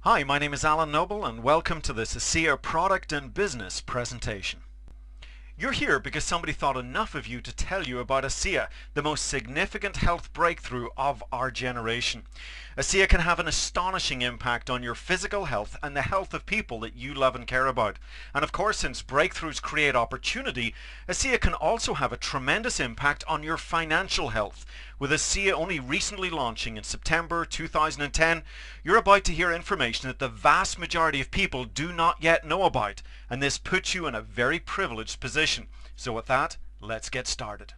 Hi, my name is Alan Noble and welcome to this Asea product and business presentation. You're here because somebody thought enough of you to tell you about Asea, the most significant health breakthrough of our generation. Asea can have an astonishing impact on your physical health and the health of people that you love and care about. And of course, since breakthroughs create opportunity, Asea can also have a tremendous impact on your financial health. With Asea only recently launching in September 2010, you're about to hear information that the vast majority of people do not yet know about, and this puts you in a very privileged position. So with that, let's get started.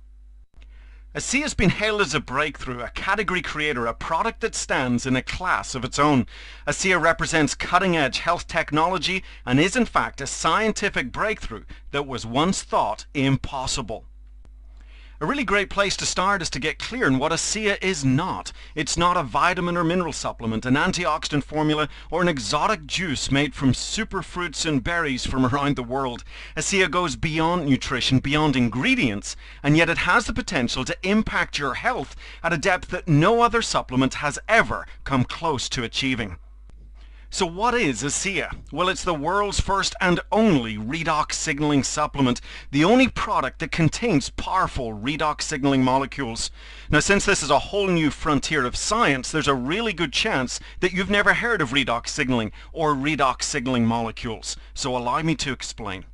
Asea has been hailed as a breakthrough, a category creator, a product that stands in a class of its own. Asea represents cutting-edge health technology and is in fact a scientific breakthrough that was once thought impossible. A really great place to start is to get clear on what Asea is not. It's not a vitamin or mineral supplement, an antioxidant formula, or an exotic juice made from superfruits and berries from around the world. Asea goes beyond nutrition, beyond ingredients, and yet it has the potential to impact your health at a depth that no other supplement has ever come close to achieving. So what is Asea? Well, it's the world's first and only redox signaling supplement, the only product that contains powerful redox signaling molecules. Now, since this is a whole new frontier of science, there's a really good chance that you've never heard of redox signaling or redox signaling molecules. So allow me to explain.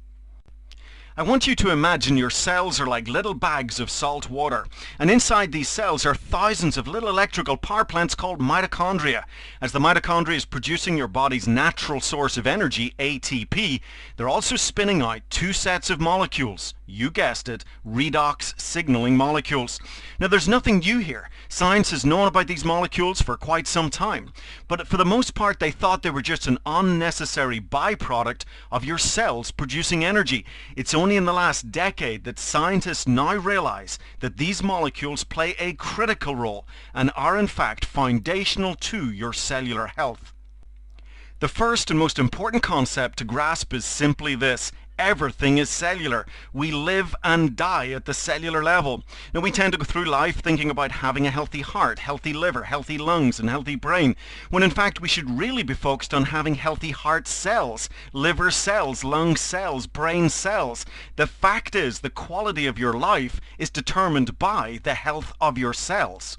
I want you to imagine your cells are like little bags of salt water, and inside these cells are thousands of little electrical power plants called mitochondria. As the mitochondria is producing your body's natural source of energy, ATP, they're also spinning out two sets of molecules. You guessed it, redox signaling molecules. Now, there's nothing new here. Science has known about these molecules for quite some time, but for the most part they thought they were just an unnecessary byproduct of your cells producing energy. It's only in the last decade that scientists now realize that these molecules play a critical role and are in fact foundational to your cellular health. The first and most important concept to grasp is simply this: everything is cellular. We live and die at the cellular level. Now, we tend to go through life thinking about having a healthy heart, healthy liver, healthy lungs, and healthy brain, when in fact we should really be focused on having healthy heart cells, liver cells, lung cells, brain cells. The fact is, the quality of your life is determined by the health of your cells.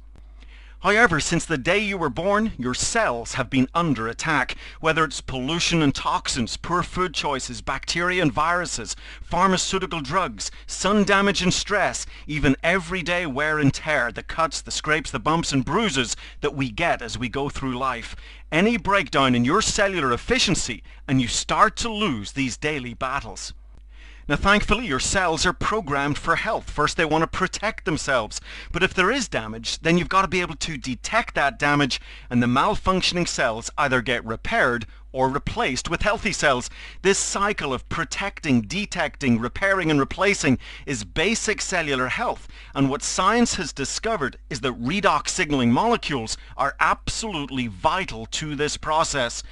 However, since the day you were born, your cells have been under attack. Whether it's pollution and toxins, poor food choices, bacteria and viruses, pharmaceutical drugs, sun damage and stress, even everyday wear and tear, the cuts, the scrapes, the bumps and bruises that we get as we go through life. Any breakdown in your cellular efficiency and you start to lose these daily battles. Now, thankfully, your cells are programmed for health. First, they want to protect themselves. But if there is damage, then you've got to be able to detect that damage, and the malfunctioning cells either get repaired or replaced with healthy cells. This cycle of protecting, detecting, repairing, and replacing is basic cellular health. And what science has discovered is that redox signaling molecules are absolutely vital to this process.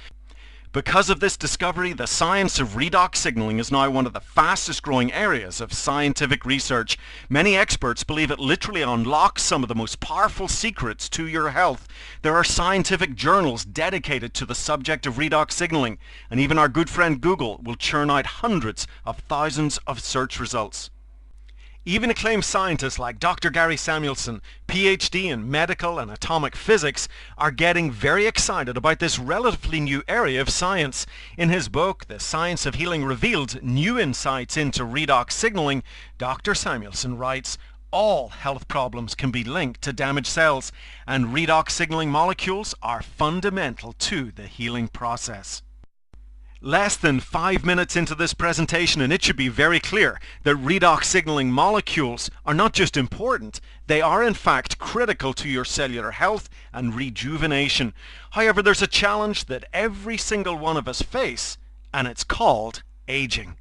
Because of this discovery, the science of redox signaling is now one of the fastest growing areas of scientific research. Many experts believe it literally unlocks some of the most powerful secrets to your health. There are scientific journals dedicated to the subject of redox signaling, and even our good friend Google will churn out hundreds of thousands of search results. Even acclaimed scientists like Dr. Gary Samuelson, PhD in medical and atomic physics, are getting very excited about this relatively new area of science. In his book, The Science of Healing Revealed: New Insights into Redox Signaling, Dr. Samuelson writes, all health problems can be linked to damaged cells, and redox signaling molecules are fundamental to the healing process. Less than 5 minutes into this presentation, and it should be very clear that redox signaling molecules are not just important, they are in fact critical to your cellular health and rejuvenation. However, there's a challenge that every single one of us face, and it's called aging.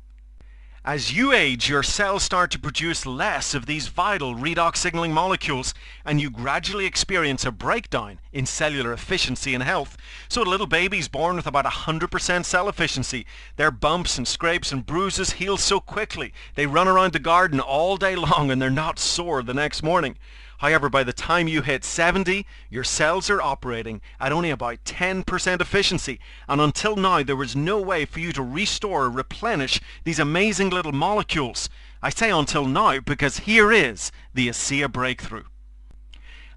As you age, your cells start to produce less of these vital redox signaling molecules, and you gradually experience a breakdown in cellular efficiency and health. So a little baby's born with about 100% cell efficiency. Their bumps and scrapes and bruises heal so quickly. They run around the garden all day long and they're not sore the next morning. However, by the time you hit 70, your cells are operating at only about 10% efficiency, and until now there was no way for you to restore or replenish these amazing little molecules. I say until now because here is the Asea breakthrough.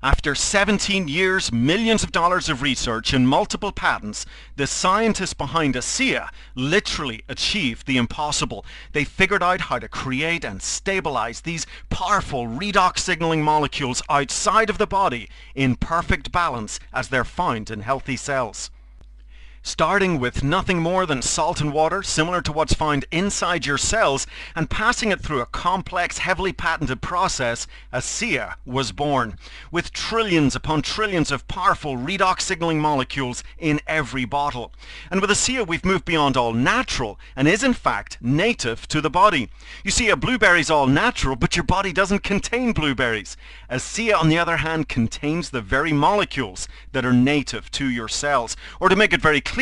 After 17 years, millions of dollars of research and multiple patents, the scientists behind Asea literally achieved the impossible. They figured out how to create and stabilize these powerful redox signaling molecules outside of the body in perfect balance as they're found in healthy cells. Starting with nothing more than salt and water, similar to what's found inside your cells, and passing it through a complex, heavily patented process, Asea was born, with trillions upon trillions of powerful redox signaling molecules in every bottle. And with Asea, we've moved beyond all natural, and is in fact native to the body. You see, a blueberry's all natural, but your body doesn't contain blueberries. Asea, on the other hand, contains the very molecules that are native to your cells. Or to make it very clear,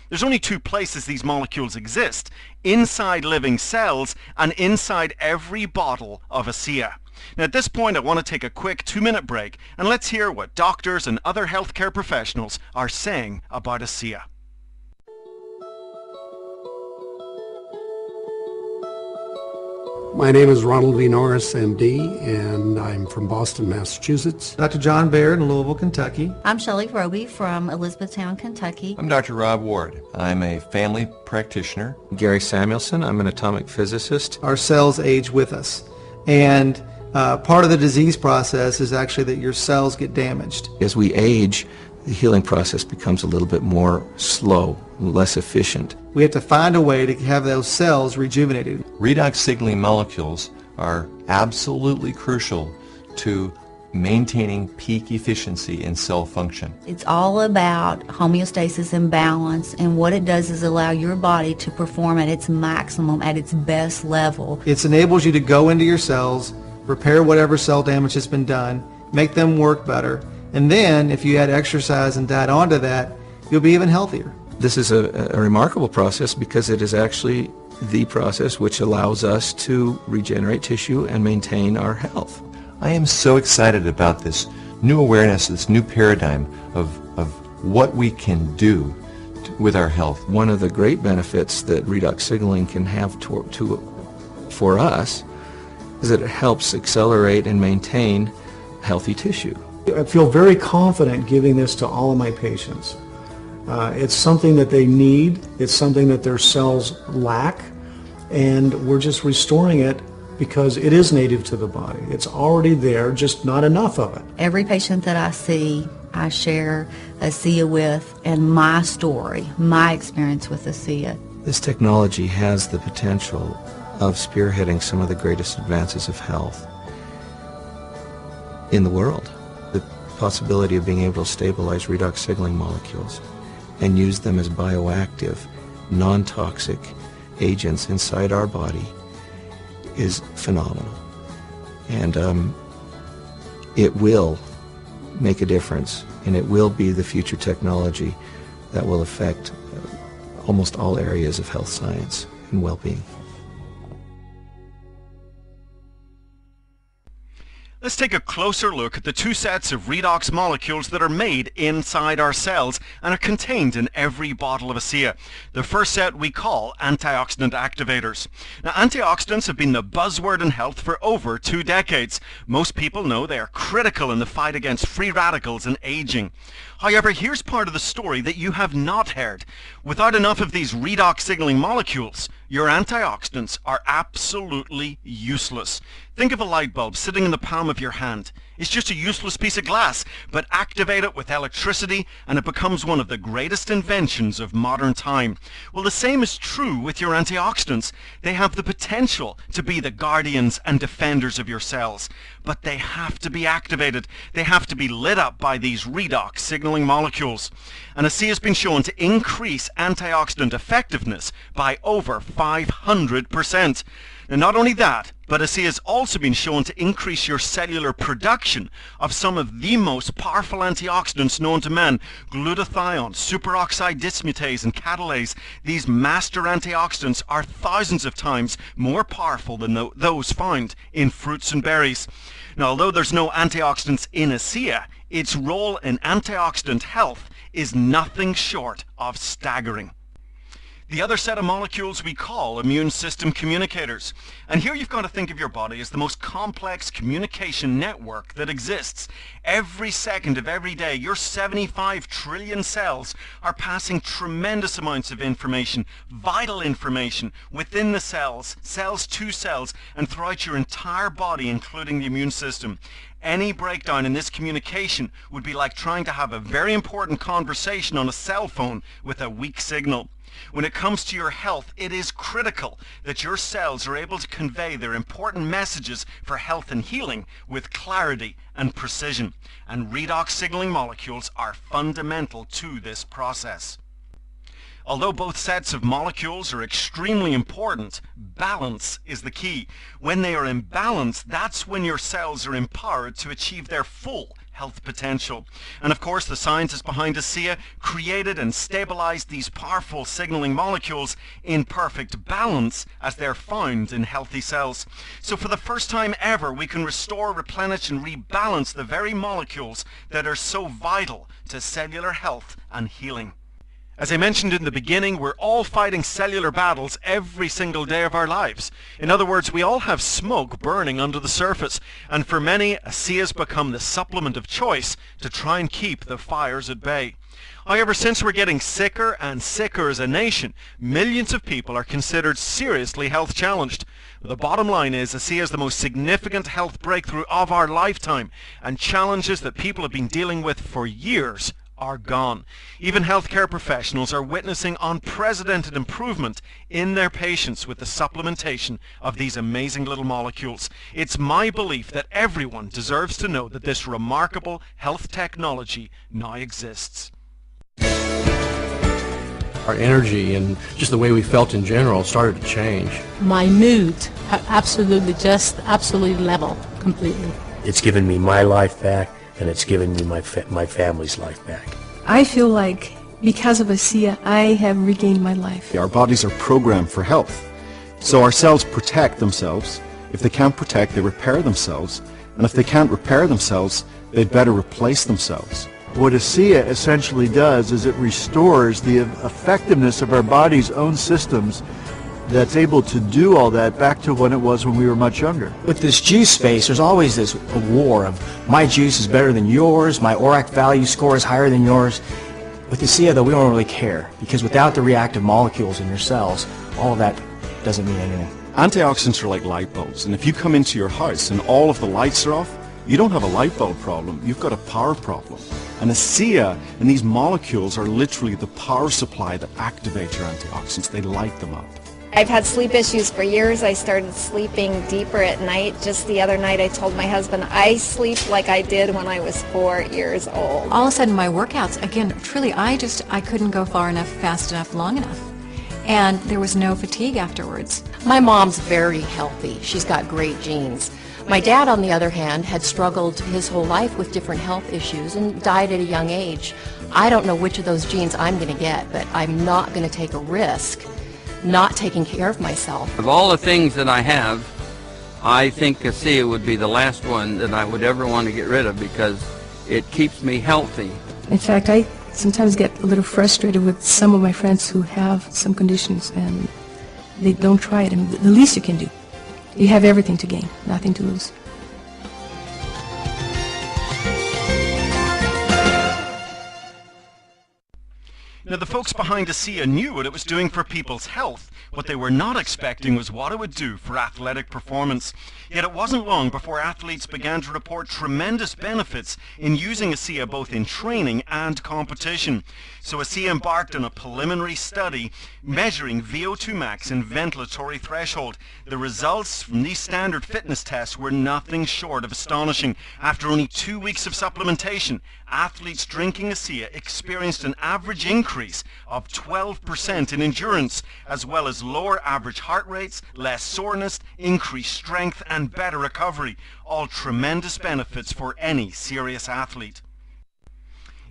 there's only two places these molecules exist: inside living cells and inside every bottle of Asea. Now at this point I want to take a quick 2-minute break and let's hear what doctors and other healthcare professionals are saying about Asea. My name is Ronald V. Norris, MD, and I'm from Boston, Massachusetts. Dr. John Baird in Louisville, Kentucky. I'm Shelley Roby from Elizabethtown, Kentucky. I'm Dr. Rob Ward. I'm a family practitioner. Gary Samuelson. I'm an atomic physicist. Our cells age with us, and part of the disease process is actually that your cells get damaged. As we age, the healing process becomes a little bit more slow, less efficient. We have to find a way to have those cells rejuvenated. Redox signaling molecules are absolutely crucial to maintaining peak efficiency in cell function. It's all about homeostasis and balance, and what it does is allow your body to perform at its maximum, at its best level. It enables you to go into your cells, repair whatever cell damage has been done, make them work better, and then if you add exercise and diet onto that, you'll be even healthier. This is a remarkable process because it is actually the process which allows us to regenerate tissue and maintain our health. I am so excited about this new awareness, this new paradigm of what we can do with our health. One of the great benefits that redox signaling can have for us is that it helps accelerate and maintain healthy tissue. I feel very confident giving this to all of my patients. It's something that they need, it's something that their cells lack, and we're just restoring it because it is native to the body. It's already there, just not enough of it. Every patient that I see, I share Asea with, and my story, my experience with Asea. This technology has the potential of spearheading some of the greatest advances of health in the world. The possibility of being able to stabilize redox signaling molecules and use them as bioactive, non-toxic agents inside our body is phenomenal. And it will make a difference, and it will be the future technology that will affect almost all areas of health science and well-being. Let's take a closer look at the two sets of redox molecules that are made inside our cells and are contained in every bottle of Asea. The first set we call antioxidant activators. Now, antioxidants have been the buzzword in health for over 2 decades. Most people know they are critical in the fight against free radicals and aging. However, here's part of the story that you have not heard. Without enough of these redox signaling molecules, your antioxidants are absolutely useless. Think of a light bulb sitting in the palm of your hand. It's just a useless piece of glass, but activate it with electricity and it becomes one of the greatest inventions of modern time. Well, the same is true with your antioxidants. They have the potential to be the guardians and defenders of your cells, but they have to be activated. They have to be lit up by these redox signaling molecules. And Asea has been shown to increase antioxidant effectiveness by over 500%. And not only that, But Asea has also been shown to increase your cellular production of some of the most powerful antioxidants known to man: glutathione, superoxide dismutase, and catalase. These master antioxidants are thousands of times more powerful than those found in fruits and berries. Now, although there's no antioxidants in Asea, its role in antioxidant health is nothing short of staggering. The other set of molecules we call immune system communicators. And here you've got to think of your body as the most complex communication network that exists. Every second of every day, your 75 trillion cells are passing tremendous amounts of information, vital information, within the cells, cells to cells, and throughout your entire body, including the immune system. Any breakdown in this communication would be like trying to have a very important conversation on a cell phone with a weak signal. When it comes to your health, it is critical that your cells are able to convey their important messages for health and healing with clarity and precision. And redox signaling molecules are fundamental to this process. Although both sets of molecules are extremely important, balance is the key. When they are in balance, that's when your cells are empowered to achieve their full health potential. And of course, the scientists behind Asea created and stabilized these powerful signaling molecules in perfect balance as they're found in healthy cells. So for the first time ever, we can restore, replenish, and rebalance the very molecules that are so vital to cellular health and healing. As I mentioned in the beginning, we're all fighting cellular battles every single day of our lives. In other words, we all have smoke burning under the surface, and for many, Asea has become the supplement of choice to try and keep the fires at bay. However, since we're getting sicker and sicker as a nation, millions of people are considered seriously health challenged. The bottom line is, Asea is the most significant health breakthrough of our lifetime, and challenges that people have been dealing with for years are gone. Even healthcare professionals are witnessing unprecedented improvement in their patients with the supplementation of these amazing little molecules. It's my belief that everyone deserves to know that this remarkable health technology now exists. Our energy and just the way we felt in general started to change. My mood absolutely level completely. It's given me my life back, and it's given me my family's life back. I feel like because of Asea, I have regained my life. Our bodies are programmed for health. So our cells protect themselves. If they can't protect, they repair themselves. And if they can't repair themselves, they'd better replace themselves. What Asea essentially does is it restores the effectiveness of our body's own systems that's able to do all that back to when it was when we were much younger. With this juice space, there's always this war of my juice is better than yours, my ORAC value score is higher than yours. With Asea, though, we don't really care, because without the reactive molecules in your cells, all of that doesn't mean anything. Antioxidants are like light bulbs, and if you come into your house and all of the lights are off, you don't have a light bulb problem, you've got a power problem. And Asea and these molecules are literally the power supply that activate your antioxidants. They light them up. I've had sleep issues for years. I started sleeping deeper at night. Just the other night I told my husband I sleep like I did when I was 4 years old. All of a sudden my workouts, again, truly I couldn't go far enough, fast enough, long enough. And there was no fatigue afterwards. My mom's very healthy. She's got great genes. My dad, on the other hand, had struggled his whole life with different health issues and died at a young age. I don't know which of those genes I'm going to get, but I'm not going to take a risk not taking care of myself. Of all the things that I have, I think Asea would be the last one that I would ever want to get rid of, because it keeps me healthy. In fact, I sometimes get a little frustrated with some of my friends who have some conditions and they don't try it. And the least you can do, you have everything to gain, nothing to lose. Now, the folks behind Asea knew what it was doing for people's health. What they were not expecting was what it would do for athletic performance. Yet it wasn't long before athletes began to report tremendous benefits in using Asea both in training and competition. So Asea embarked on a preliminary study measuring VO2 max and ventilatory threshold. The results from these standard fitness tests were nothing short of astonishing. After only 2 weeks of supplementation, athletes drinking Asea experienced an average increase increase of 12% in endurance, as well as lower average heart rates, less soreness, increased strength, and better recovery. All tremendous benefits for any serious athlete.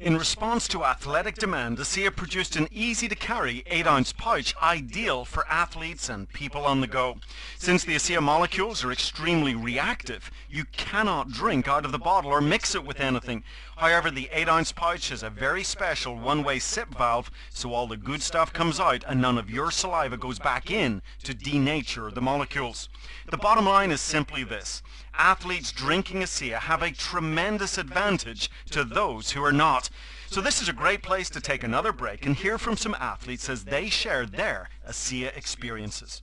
In response to athletic demand, Asea produced an easy-to-carry 8-ounce pouch ideal for athletes and people on the go. Since the Asea molecules are extremely reactive, you cannot drink out of the bottle or mix it with anything. However, the 8-ounce pouch has a very special one-way sip valve, so all the good stuff comes out and none of your saliva goes back in to denature the molecules. The bottom line is simply this: athletes drinking Asea have a tremendous advantage to those who are not. So this is a great place to take another break and hear from some athletes as they share their Asea experiences.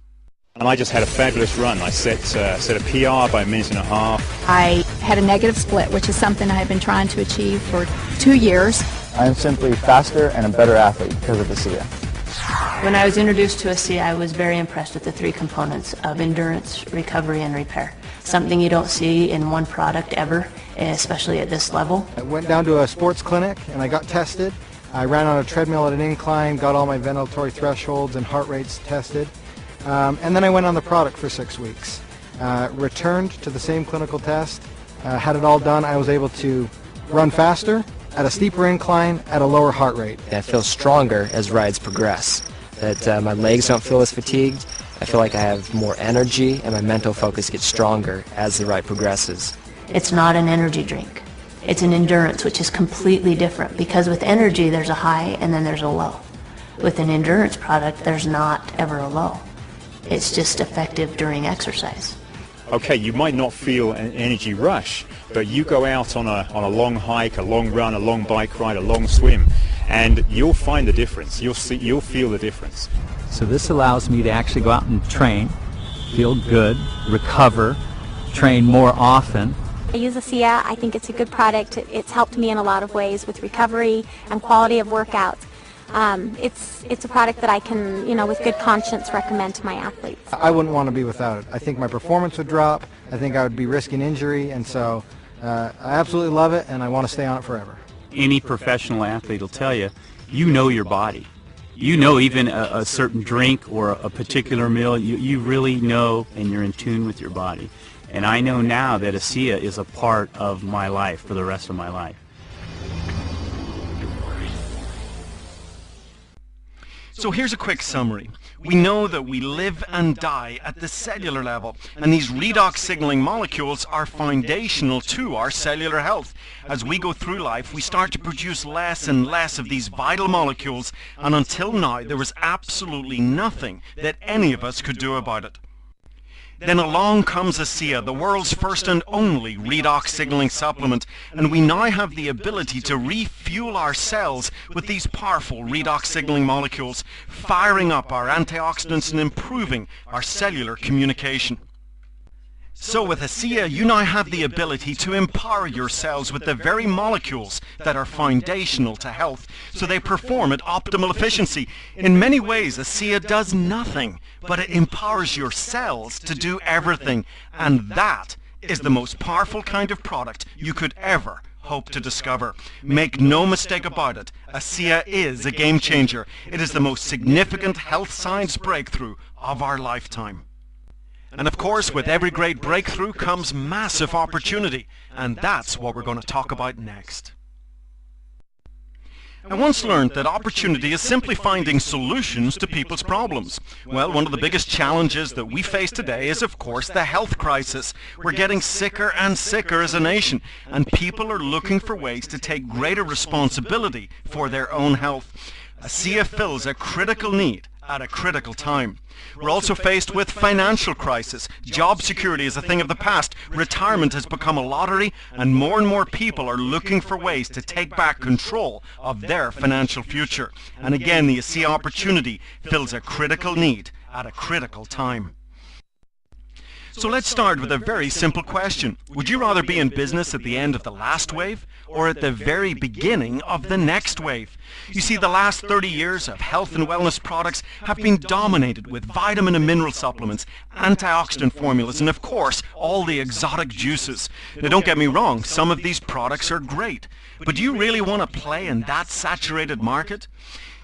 And I just had a fabulous run. I set a PR by a minute and a half. I had a negative split, which is something I have been trying to achieve for 2 years. I am simply faster and a better athlete because of Asea. When I was introduced to Asea, I was very impressed with the 3 components of endurance, recovery, and repair. Something you don't see in one product ever, especially at this level. I went down to a sports clinic and I got tested. I ran on a treadmill at an incline, got all my ventilatory thresholds and heart rates tested. And then I went on the product for 6 weeks. Returned to the same clinical test, had it all done. I was able to run faster, at a steeper incline, at a lower heart rate. I feel stronger as rides progress. That my legs don't feel as fatigued. I feel like I have more energy and my mental focus gets stronger as the ride progresses. It's not an energy drink. It's an endurance, which is completely different, because with energy there's a high and then there's a low. With an endurance product there's not ever a low. It's just effective during exercise. Okay, you might not feel an energy rush, but you go out on a long hike, a long run, a long bike ride, a long swim, and you'll find the difference. You'll feel the difference. So this allows me to actually go out and train, feel good, recover, train more often. I use Asea. I think it's a good product. It's helped me in a lot of ways with recovery and quality of workouts. It's a product that I can, with good conscience recommend to my athletes. I wouldn't want to be without it. I think my performance would drop. I think I would be risking injury, and so I absolutely love it, and I want to stay on it forever. Any professional athlete will tell you, you know your body. You know even a certain drink or a particular meal, you really know and you're in tune with your body. And I know now that Asea is a part of my life for the rest of my life. So here's a quick summary. We know that we live and die at the cellular level, and these redox signaling molecules are foundational to our cellular health. As we go through life, we start to produce less and less of these vital molecules, and until now there was absolutely nothing that any of us could do about it. Then along comes Asea, the world's first and only redox signaling supplement, and we now have the ability to refuel our cells with these powerful redox signaling molecules, firing up our antioxidants and improving our cellular communication. So with Asea, you now have the ability to empower your cells with the very molecules that are foundational to health, so they perform at optimal efficiency. In many ways, Asea does nothing, but it empowers your cells to do everything, and that is the most powerful kind of product you could ever hope to discover. Make no mistake about it, Asea is a game changer. It is the most significant health science breakthrough of our lifetime. And of course, with every great breakthrough comes massive opportunity, and that's what we're going to talk about next. I once learned that opportunity is simply finding solutions to people's problems. Well, one of the biggest challenges that we face today is, of course, the health crisis. We're getting sicker and sicker as a nation, and people are looking for ways to take greater responsibility for their own health. Asea fills a critical need at a critical time. We're also faced with financial crisis. Job security is a thing of the past. Retirement has become a lottery, and more people are looking for ways to take back control of their financial future. And again, the Asea opportunity fills a critical need at a critical time. So let's start with a very simple question. Would you rather be in business at the end of the last wave or at the very beginning of the next wave? You see, the last 30 years of health and wellness products have been dominated with vitamin and mineral supplements, antioxidant formulas, and of course, all the exotic juices. Now don't get me wrong, some of these products are great, but do you really want to play in that saturated market?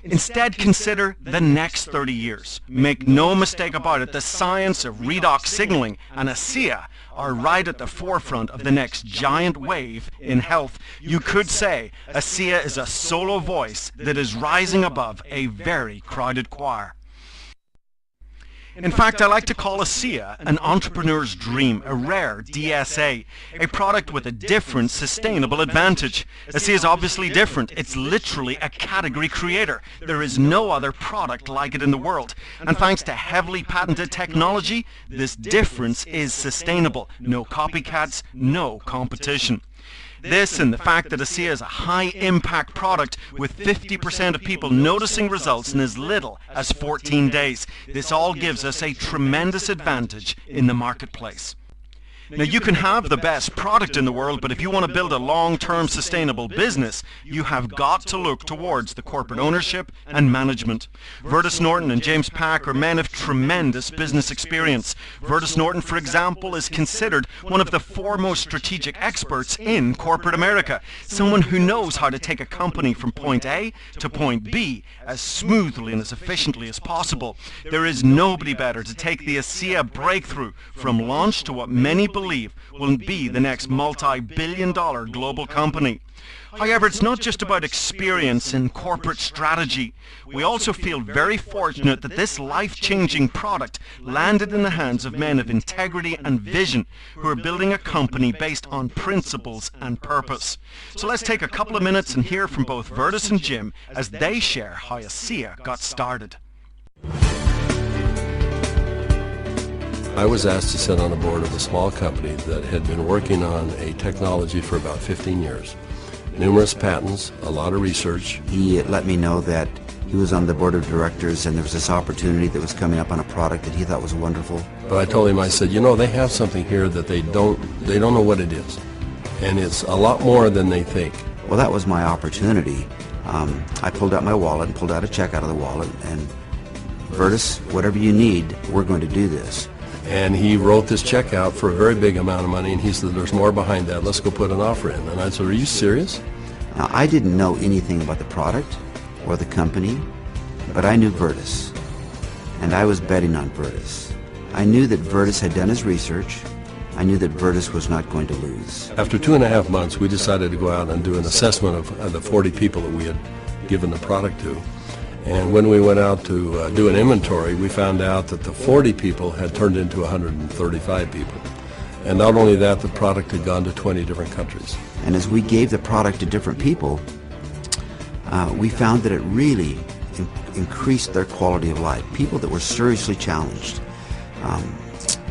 Instead, consider the next 30 years. Make no mistake about it, the science of redox signaling and Asea are right at the forefront of the next giant wave in health. You could say Asea is a solo voice that is rising above a very crowded choir. In fact, I like to call Asea an entrepreneur's dream, a rare DSA, a product with a different sustainable advantage. Asea is obviously different. It's literally a category creator. There is no other product like it in the world. And thanks to heavily patented technology, this difference is sustainable. No copycats, no competition. This and the fact that Asea is a high-impact product with 50% of people noticing results in as little as 14 days. This all gives us a tremendous advantage in the marketplace. Now, you can have the best product in the world, but if you want to build a long-term sustainable business, you have got to look towards the corporate ownership and management. Vertus Norton and James Pack are men of tremendous business experience. Vertus Norton, for example, is considered one of the foremost strategic experts in corporate America, someone who knows how to take a company from point A to point B as smoothly and as efficiently as possible. There is nobody better to take the Asea breakthrough from launch to what many believe will be the next multi-billion-dollar global company. However, it's not just about experience in corporate strategy. We also feel very fortunate that this life-changing product landed in the hands of men of integrity and vision who are building a company based on principles and purpose. So let's take a couple of minutes and hear from both Vertus and Jim as they share how Asea got started. I was asked to sit on the board of a small company that had been working on a technology for about 15 years. Numerous patents, a lot of research. He let me know that he was on the board of directors and there was this opportunity that was coming up on a product that he thought was wonderful. But I told him, I said, you know, they have something here that they don't know what it is. And it's a lot more than they think. Well, that was my opportunity. I pulled out my wallet and pulled out a check out of the wallet and, Vertus, whatever you need, we're going to do this. And he wrote this check out for a very big amount of money, and he said, there's more behind that, let's go put an offer in. And I said, are you serious? Now, I didn't know anything about the product or the company, but I knew Vertus, and I was betting on Vertus. I knew that Vertus had done his research. I knew that Vertus was not going to lose. After 2.5 months, we decided to go out and do an assessment of the 40 people that we had given the product to. And when we went out to do an inventory, we found out that the 40 people had turned into 135 people. And not only that, the product had gone to 20 different countries. And as we gave the product to different people, we found that it really increased their quality of life. People that were seriously challenged.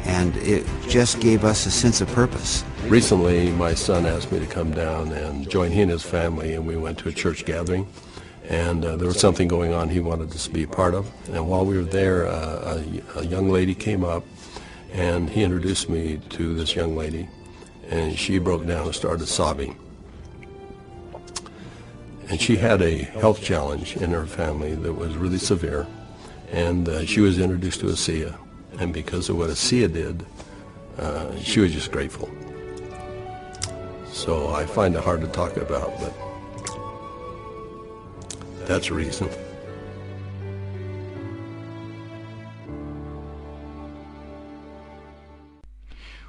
And it just gave us a sense of purpose. Recently, my son asked me to come down and join he and his family, and we went to a church gathering. And there was something going on he wanted us to be a part of. And while we were there, a young lady came up, and he introduced me to this young lady, and she broke down and started sobbing. And she had a health challenge in her family that was really severe, and she was introduced to Asea. And because of what Asea did, she was just grateful. So I find it hard to talk about, but that's a reason.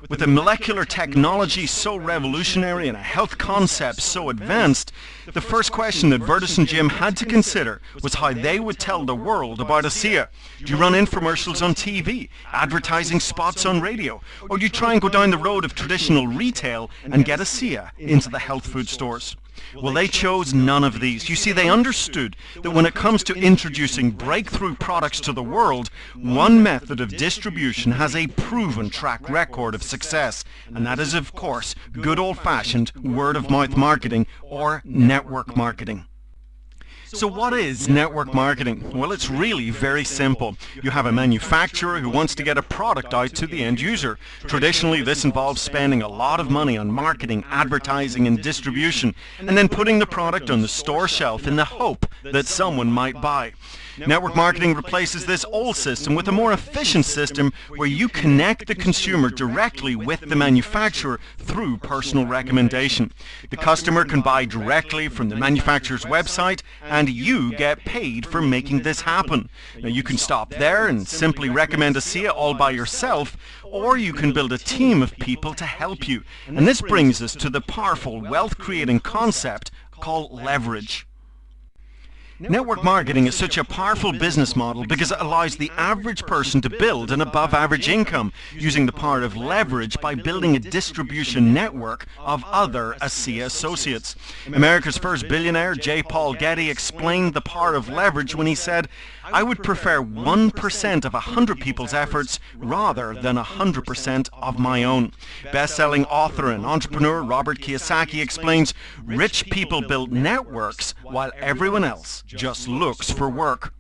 With a molecular technology so revolutionary and a health concept so advanced, the first question that Vertus and Jim had to consider was how they would tell the world about Asea. Do you run infomercials on TV, advertising spots on radio, or do you try and go down the road of traditional retail and get Asea into the health food stores? Well, they chose none of these. You see, they understood that when it comes to introducing breakthrough products to the world, one method of distribution has a proven track record of success, and that is, of course, good old-fashioned word-of-mouth marketing or network marketing. So what is network marketing? Well, it's really very simple. You have a manufacturer who wants to get a product out to the end user. Traditionally, this involves spending a lot of money on marketing, advertising, and distribution, and then putting the product on the store shelf in the hope that someone might buy. Network marketing replaces this old system with a more efficient system where you connect the consumer directly with the manufacturer through personal recommendation. The customer can buy directly from the manufacturer's website and you get paid for making this happen. Now you can stop there and simply recommend Asea all by yourself, or you can build a team of people to help you. And this brings us to the powerful wealth-creating concept called leverage. Network marketing is such a powerful business model because it allows the average person to build an above-average income using the power of leverage by building a distribution network of other Asea associates. America's first billionaire, J. Paul Getty, explained the power of leverage when he said, "I would prefer 1% of 100 people's efforts rather than 100% of my own." Best-selling author and entrepreneur Robert Kiyosaki explains, "Rich people build networks while everyone else just looks for work."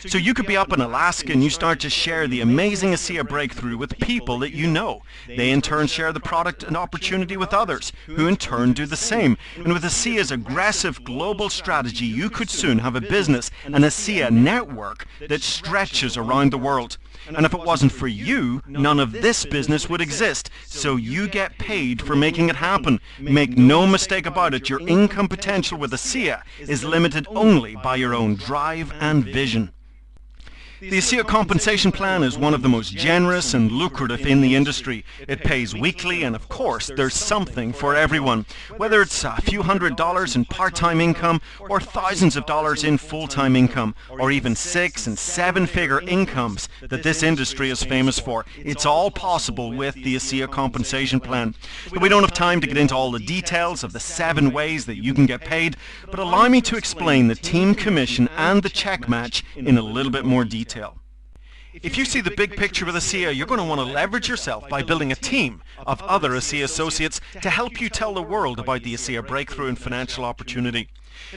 So you could be up in Alaska and you start to share the amazing Asea breakthrough with people that you know. They in turn share the product and opportunity with others, who in turn do the same. And with Asea's aggressive global strategy, you could soon have a business, an Asea network that stretches around the world. And if it wasn't for you, none of this business would exist. So you get paid for making it happen. Make no mistake about it, your income potential with Asea is limited only by your own drive and vision. The Asea compensation plan is one of the most generous and lucrative in the industry. It pays weekly, and of course there's something for everyone. Whether it's a few $100s in part-time income, or thousands of dollars in full-time income, or even 6- and 7-figure incomes that this industry is famous for, it's all possible with the Asea compensation plan. But we don't have time to get into all the details of the 7 ways that you can get paid, but allow me to explain the team commission and the check match in a little bit more detail. If you see the big picture with Asea, you're going to want to leverage yourself by building a team of other Asea associates to help you tell the world about the Asea breakthrough and financial opportunity.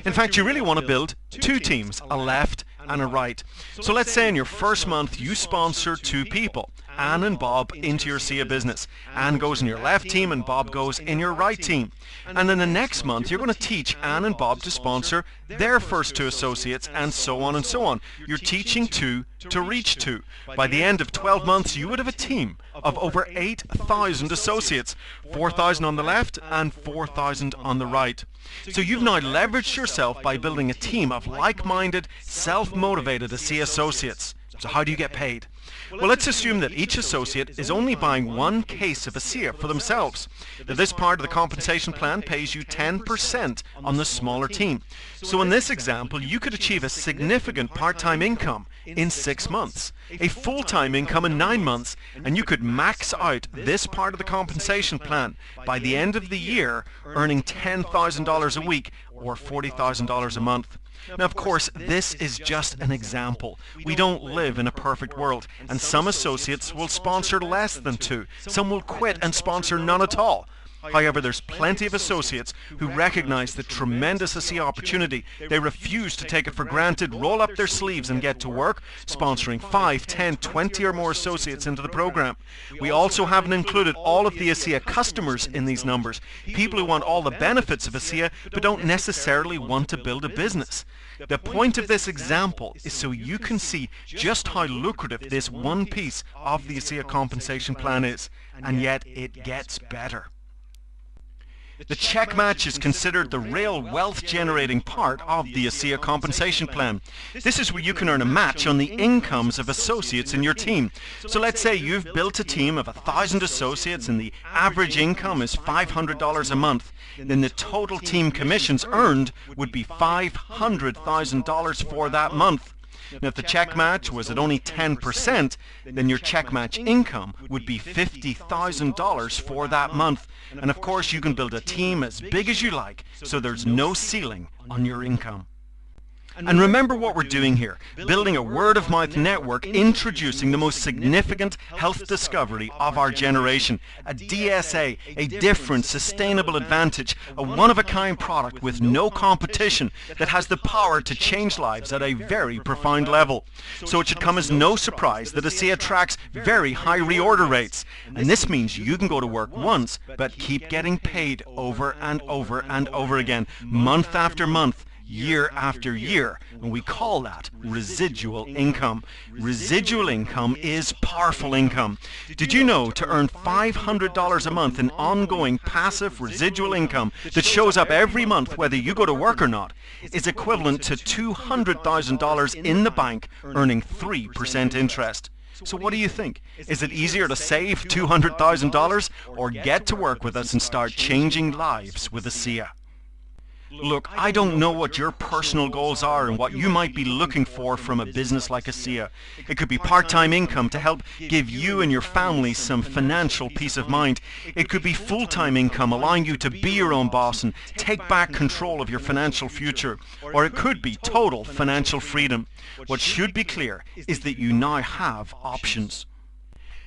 In fact, you really want to build 2 teams, a left and a right. So let's say in your first month you sponsor 2 people, Anne and Bob, into your Asea business. Anne goes in your left team and Bob goes in your right team. And then the next month you're going to teach Anne and Bob to sponsor their first 2 associates, and so on and so on. You're teaching 2 to reach 2. By the end of 12 months you would have a team of over 8,000 associates, 4,000 on the left and 4,000 on the right. So you've now leveraged yourself by building a team of like-minded, self-motivated Asea associates. So how do you get paid? Well, let's assume that each associate is only buying 1 case of Asea for themselves. Now, this part of the compensation plan pays you 10% on the smaller team. So in this example, you could achieve a significant part-time income in 6 months, a full-time income in 9 months, and you could max out this part of the compensation plan by the end of the year, earning $10,000 a week or $40,000 a month. Now, of course, this is just an example. We don't live in a perfect world, and some associates will sponsor less than 2. Some will quit and sponsor none at all. However, there's plenty of associates who recognize the tremendous Asea opportunity. They refuse to take it for granted, roll up their sleeves and get to work, sponsoring 5, 10, 20 or more associates into the program. We also haven't included all of the Asea customers in these numbers, people who want all the benefits of Asea but don't necessarily want to build a business. The point of this example is so you can see just how lucrative this one piece of the Asea compensation plan is, and yet it gets better. The check match is considered the real wealth-generating part of the Asea compensation plan. This is where you can earn a match on the incomes of associates in your team. So let's say you've built a team of 1,000 associates and the average income is $500 a month. Then the total team commissions earned would be $500,000 for that month. Now, if the check match was at only 10%, then your check match income would be $50,000 for that month. And of course, you can build a team as big as you like, so there's no ceiling on your income. And remember what we're doing here, building a word-of-mouth network, introducing the most significant health discovery of our generation, a DSA, a different, sustainable advantage, a one-of-a-kind product with no competition that has the power to change lives at a very profound level. So it should come as no surprise that Asea attracts very high reorder rates. And this means you can go to work once, but keep getting paid over and over and over again, month after month. year after year, and we call that residual income. Residual income is powerful income. Did you know to earn $500 a month in ongoing passive residual income that shows up every month whether you go to work or not is equivalent to $200,000 in the bank earning 3% interest? So what do you think? Is it easier to save $200,000 or get to work with us and start changing lives with Asea? Look, I don't know what your personal goals are and what you might be looking for from a business like Asea. It could be part-time income to help give you and your family some financial peace of mind. It could be full-time income allowing you to be your own boss and take back control of your financial future. Or it could be total financial freedom. What should be clear is that you now have options.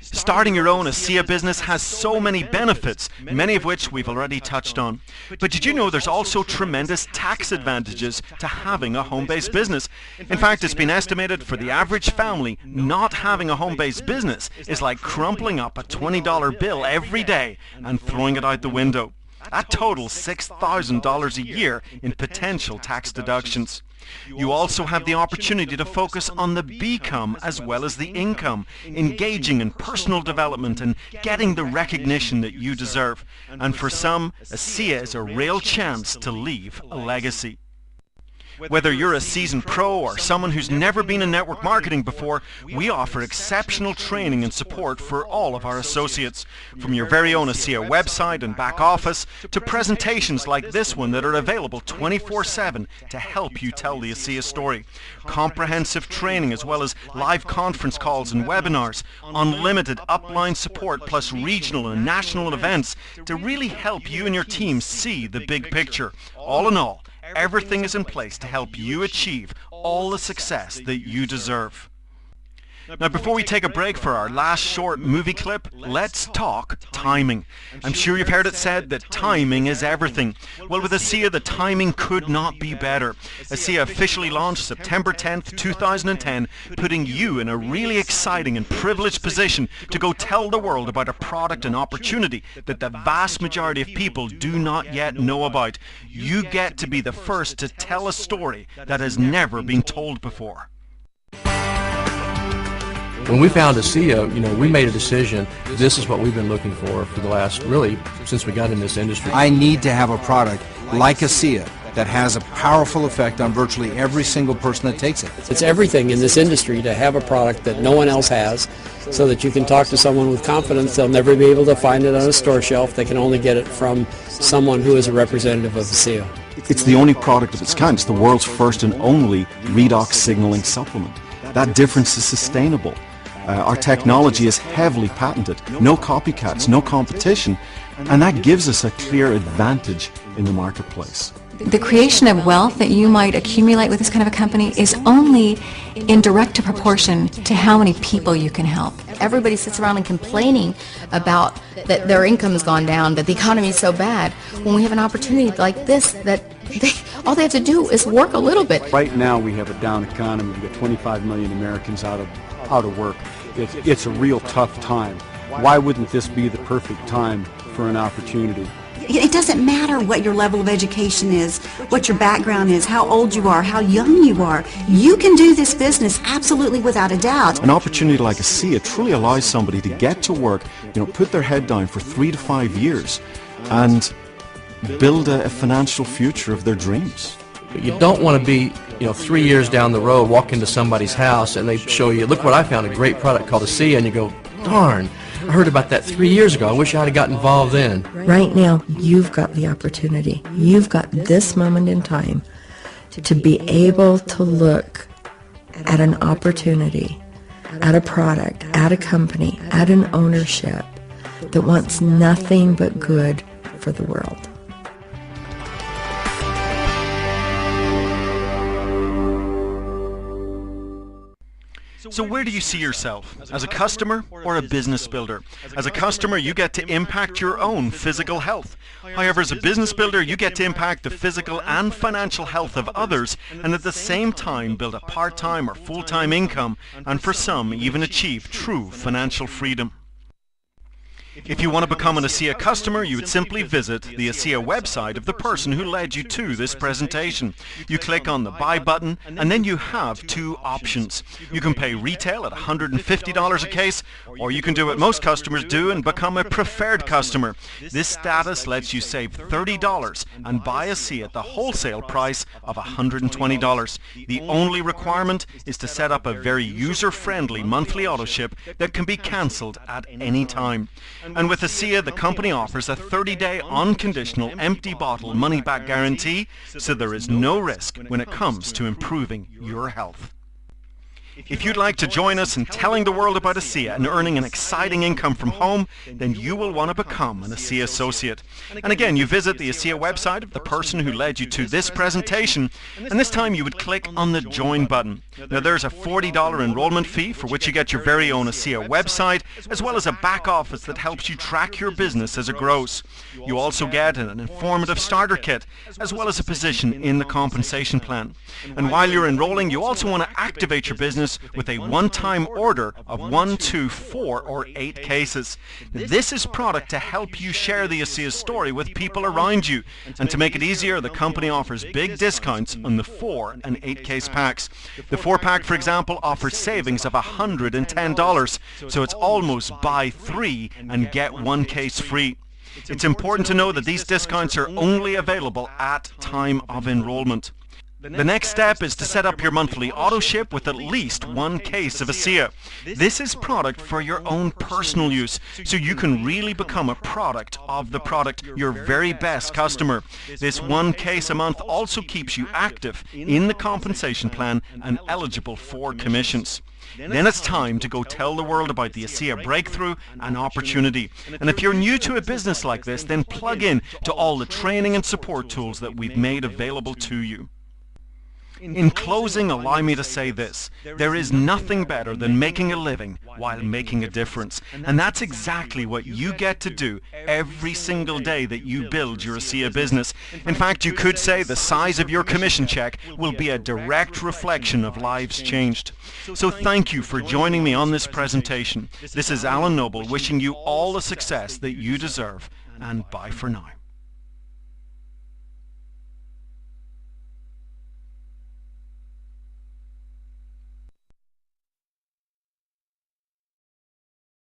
Starting your own Asea business has so many benefits, many of which we've already touched on. But did you know there's also tremendous tax advantages to having a home-based business? In fact, it's been estimated for the average family, not having a home-based business is like crumpling up a $20 bill every day and throwing it out the window. That totals $6,000 a year in potential tax deductions. You also have the opportunity to focus on the become as well as the income, engaging in personal development and getting the recognition that you deserve. And for some, Asea is a real chance to leave a legacy. Whether you're a seasoned pro or someone who's never been in network marketing before, we offer exceptional training and support for all of our associates. From your very own Asea website and back office to presentations like this one that are available 24/7 to help you tell the Asea story. Comprehensive training as well as live conference calls and webinars. Unlimited upline support plus regional and national events to really help you and your team see the big picture. All in all, everything is in place to help you achieve all the success that you deserve. Now, before we take a break for our last short movie clip, let's talk timing. I'm sure you've heard it said that timing is everything. Well, with Asea, the timing could not be better. Asea officially launched September 10th, 2010, putting you in a really exciting and privileged position to go tell the world about a product and opportunity that the vast majority of people do not yet know about. You get to be the first to tell a story that has never been told before. When we found Asea, we made a decision. This is what we've been looking for the last, really, since we got in this industry. I need to have a product like Asea that has a powerful effect on virtually every single person that takes it. It's everything in this industry to have a product that no one else has, so that you can talk to someone with confidence. They'll never be able to find it on a store shelf. They can only get it from someone who is a representative of Asea. It's the only product of its kind. It's the world's first and only redox signaling supplement. That difference is sustainable. Our technology is heavily patented, no copycats, no competition, and that gives us a clear advantage in the marketplace. The creation of wealth that you might accumulate with this kind of a company is only in direct proportion to how many people you can help. Everybody sits around and complaining about that their income has gone down, that the economy is so bad. When we have an opportunity like this, that all they have to do is work a little bit. Right now we have a down economy. We've got 25 million Americans out of work. It's a real tough time. Why wouldn't this be the perfect time for an opportunity? It doesn't matter what your level of education is, what your background is, how old you are, how young you are. You can do this business absolutely without a doubt. An opportunity like Asea truly allows somebody to get to work, put their head down for 3 to 5 years and build a financial future of their dreams. But you don't want to be, 3 years down the road, walk into somebody's house and they show you, look what I found, a great product called Asea, and you go, darn, I heard about that 3 years ago. I wish I had got involved then. Right now, you've got the opportunity. You've got this moment in time to be able to look at an opportunity, at a product, at a company, at an ownership that wants nothing but good for the world. So where do you see yourself? As a customer or a business builder? As a customer, you get to impact your own physical health. However, as a business builder, you get to impact the physical and financial health of others and at the same time build a part-time or full-time income and for some even achieve true financial freedom. If you want to become an Asea customer, you would simply visit the Asea website of the person who led you to this presentation. You click on the Buy button, and then you have two options. You can pay retail at $150 a case, or you can do what most customers do and become a preferred customer. This status lets you save $30 and buy Asea at the wholesale price of $120. The only requirement is to set up a very user-friendly monthly auto ship that can be cancelled at any time. And with Asea, the company offers a 30-day unconditional empty bottle money-back guarantee, so there is no risk when it comes to improving your health. If you'd like to join us in telling the world about Asea and earning an exciting income from home, then you will want to become an Asea associate. And again, you visit the Asea website of the person who led you to this presentation, and this time you would click on the Join button. Now there's a $40 enrollment fee for which you get your very own Asea website, as well as a back office that helps you track your business as it grows. You also get an informative starter kit, as well as a position in the compensation plan. And while you're enrolling, you also want to activate your business with a one-time order of 1, 2, 4, or 8 cases. This is product to help you share the Asea story with people around you. And to make it easier, the company offers big discounts on the 4 and 8 case packs. The 4-pack, for example, offers savings of $110, so it's almost buy 3 and get 1 case free. It's important to know that these discounts are only available at time of enrollment. The next step is to set up your monthly auto ship with at least 1 case of Asea. This is product for your own personal use, so you can really become a product of the product, your very best customer. This 1 case a month also keeps you active in the compensation plan and eligible for commissions. Then it's time to go tell the world about the Asea breakthrough and opportunity. And if you're new to a business like this, then plug in to all the training and support tools that we've made available to you. In closing, allow me to say this: there is nothing better than making a living while making a difference. And that's exactly what you get to do every single day that you build your Asea business. In fact, you could say the size of your commission check will be a direct reflection of lives changed. So thank you for joining me on this presentation. This is Alan Noble wishing you all the success that you deserve, and bye for now.